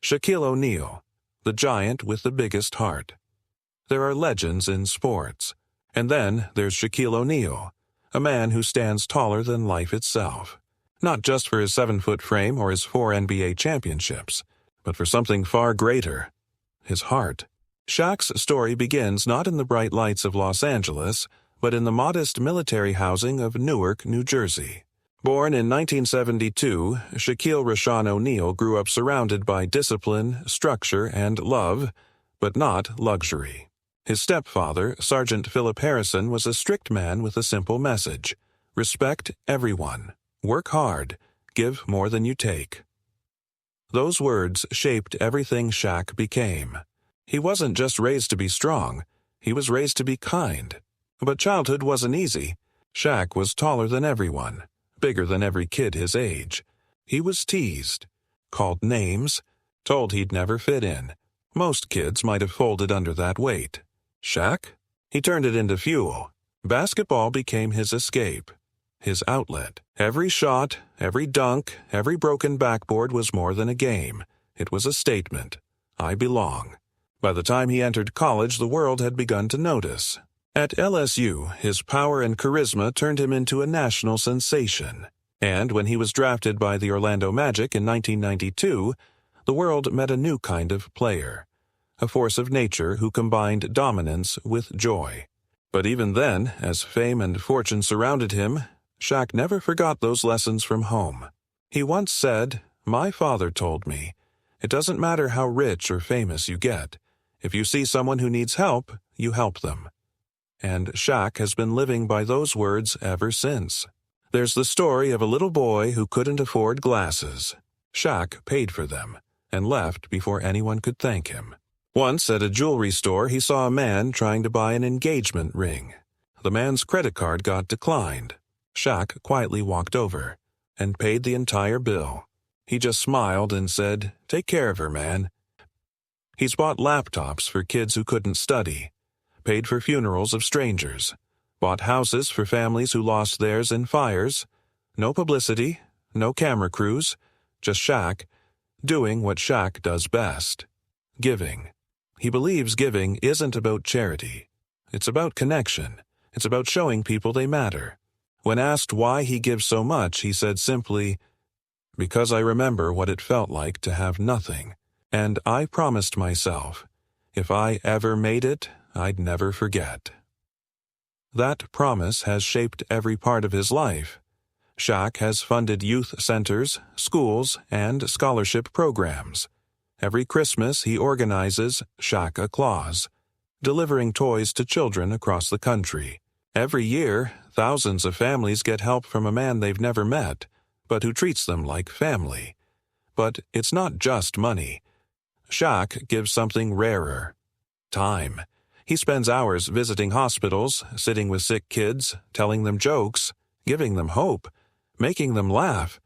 Shaquille O'Neal, the giant with the biggest heart. There are legends in sports. And then there's Shaquille O'Neal, a man who stands taller than life itself. Not just for his 7-foot frame or his 4 NBA championships, but for something far greater: his heart. Shaq's story begins not in the bright lights of Los Angeles, but in the modest military housing of Newark, New Jersey. Born in 1972, Shaquille Rashawn O'Neal grew up surrounded by discipline, structure, and love, but not luxury. His stepfather, Sergeant Philip Harrison, was a strict man with a simple message: respect everyone, work hard, give more than you take. Those words shaped everything Shaq became. He wasn't just raised to be strong, he was raised to be kind. But childhood wasn't easy. Shaq was taller than everyone, bigger than every kid his age. He was teased, called names, told he'd never fit in. Most kids might have folded under that weight. Shaq? He turned it into fuel. Basketball became his escape, his outlet. Every shot, every dunk, every broken backboard was more than a game. It was a statement. I belong. By the time he entered college, the world had begun to notice. At LSU, his power and charisma turned him into a national sensation. And when he was drafted by the Orlando Magic in 1992, the world met a new kind of player, a force of nature who combined dominance with joy. But even then, as fame and fortune surrounded him, Shaq never forgot those lessons from home. He once said, "My father told me, it doesn't matter how rich or famous you get. If you see someone who needs help, you help them." And Shaq has been living by those words ever since. There's the story of a little boy who couldn't afford glasses. Shaq paid for them and left before anyone could thank him. Once at a jewelry store, he saw a man trying to buy an engagement ring. The man's credit card got declined. Shaq quietly walked over and paid the entire bill. He just smiled and said, "Take care of her, man." He's bought laptops for kids who couldn't study, paid for funerals of strangers, bought houses for families who lost theirs in fires. No publicity, no camera crews, just Shaq doing what Shaq does best: giving. He believes giving isn't about charity. It's about connection. It's about showing people they matter. When asked why he gives so much, he said simply, "Because I remember what it felt like to have nothing, and I promised myself, if I ever made it, I'd never forget." That promise has shaped every part of his life. Shaq has funded youth centers, schools, and scholarship programs. Every Christmas he organizes Shaq a Claus, delivering toys to children across the country. Every year, thousands of families get help from a man they've never met, but who treats them like family. But it's not just money. Shaq gives something rarer: time. He spends hours visiting hospitals, sitting with sick kids, telling them jokes, giving them hope, making them laugh.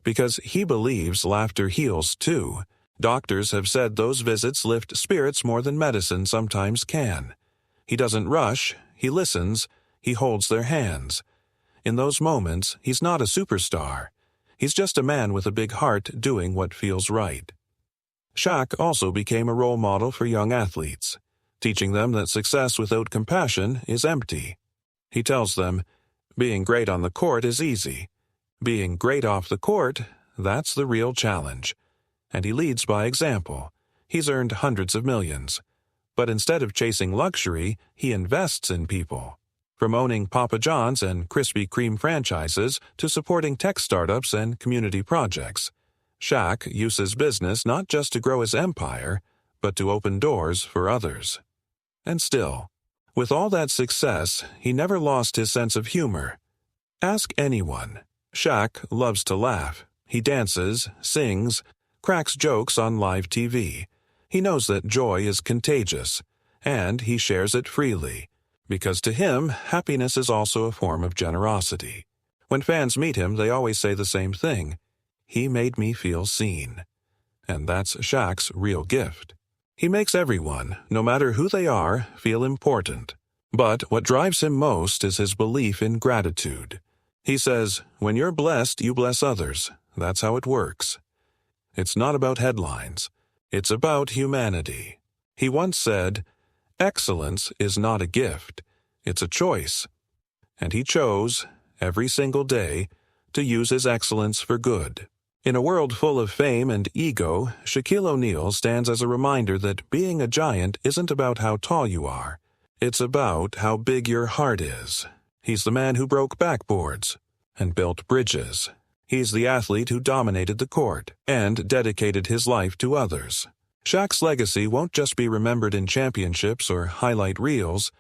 Because he believes laughter heals too. Doctors have said those visits lift spirits more than medicine sometimes can. He doesn't rush, he listens, he holds their hands. In those moments, he's not a superstar. He's just a man with a big heart doing what feels right. Shaq also became a role model for young athletes, teaching them that success without compassion is empty. He tells them, being great on the court is easy. Being great off the court, that's the real challenge. And he leads by example. He's earned hundreds of millions. But instead of chasing luxury, he invests in people. From owning Papa John's and Krispy Kreme franchises to supporting tech startups and community projects, Shaq uses business not just to grow his empire, but to open doors for others. And still, with all that success, he never lost his sense of humor. Ask anyone. Shaq loves to laugh. He dances, sings, cracks jokes on live TV. He knows that joy is contagious, and he shares it freely, because to him, happiness is also a form of generosity. When fans meet him, they always say the same thing: "He made me feel seen." And that's Shaq's real gift. He makes everyone, no matter who they are, feel important. But what drives him most is his belief in gratitude. He says, "When you're blessed, you bless others. That's how it works." It's not about headlines. It's about humanity. He once said, "Excellence is not a gift, it's a choice." And he chose, every single day, to use his excellence for good. In a world full of fame and ego, Shaquille O'Neal stands as a reminder that being a giant isn't about how tall you are. It's about how big your heart is. He's the man who broke backboards and built bridges. He's the athlete who dominated the court and dedicated his life to others. Shaq's legacy won't just be remembered in championships or highlight reels,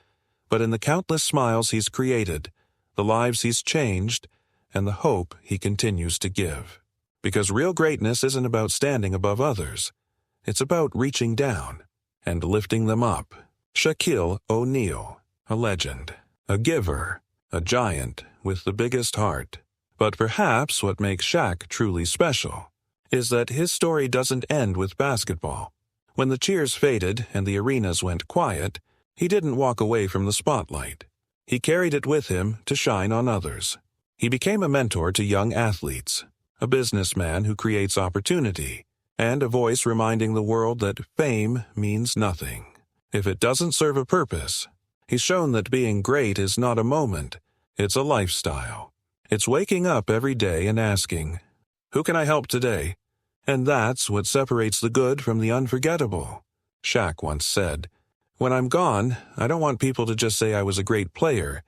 but in the countless smiles he's created, the lives he's changed, and the hope he continues to give. Because real greatness isn't about standing above others. It's about reaching down and lifting them up. Shaquille O'Neal, a legend, a giver, a giant with the biggest heart. But perhaps what makes Shaq truly special is that his story doesn't end with basketball. When the cheers faded and the arenas went quiet, he didn't walk away from the spotlight. He carried it with him to shine on others. He became a mentor to young athletes, a businessman who creates opportunity, and a voice reminding the world that fame means nothing if it doesn't serve a purpose. He's shown that being great is not a moment, it's a lifestyle. It's waking up every day and asking, "Who can I help today?" And that's what separates the good from the unforgettable. Shaq once said, "When I'm gone, I don't want people to just say I was a great player.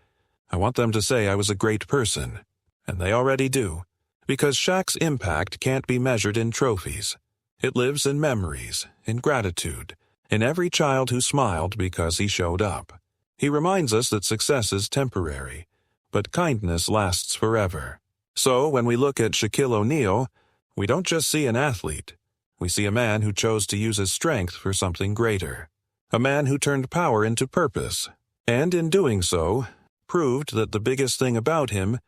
I want them to say I was a great person." And they already do. Because Shaq's impact can't be measured in trophies. It lives in memories, in gratitude, in every child who smiled because he showed up. He reminds us that success is temporary, but kindness lasts forever. So when we look at Shaquille O'Neal, we don't just see an athlete. We see a man who chose to use his strength for something greater. A man who turned power into purpose, and in doing so, proved that the biggest thing about him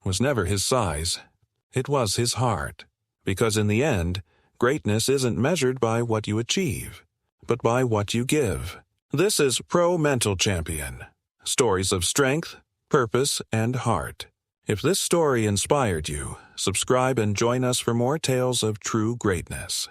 was never his size. It was his heart. Because in the end, greatness isn't measured by what you achieve, but by what you give. This is Pro Mental Champion. Stories of strength, purpose, and heart. If this story inspired you, subscribe and join us for more tales of true greatness.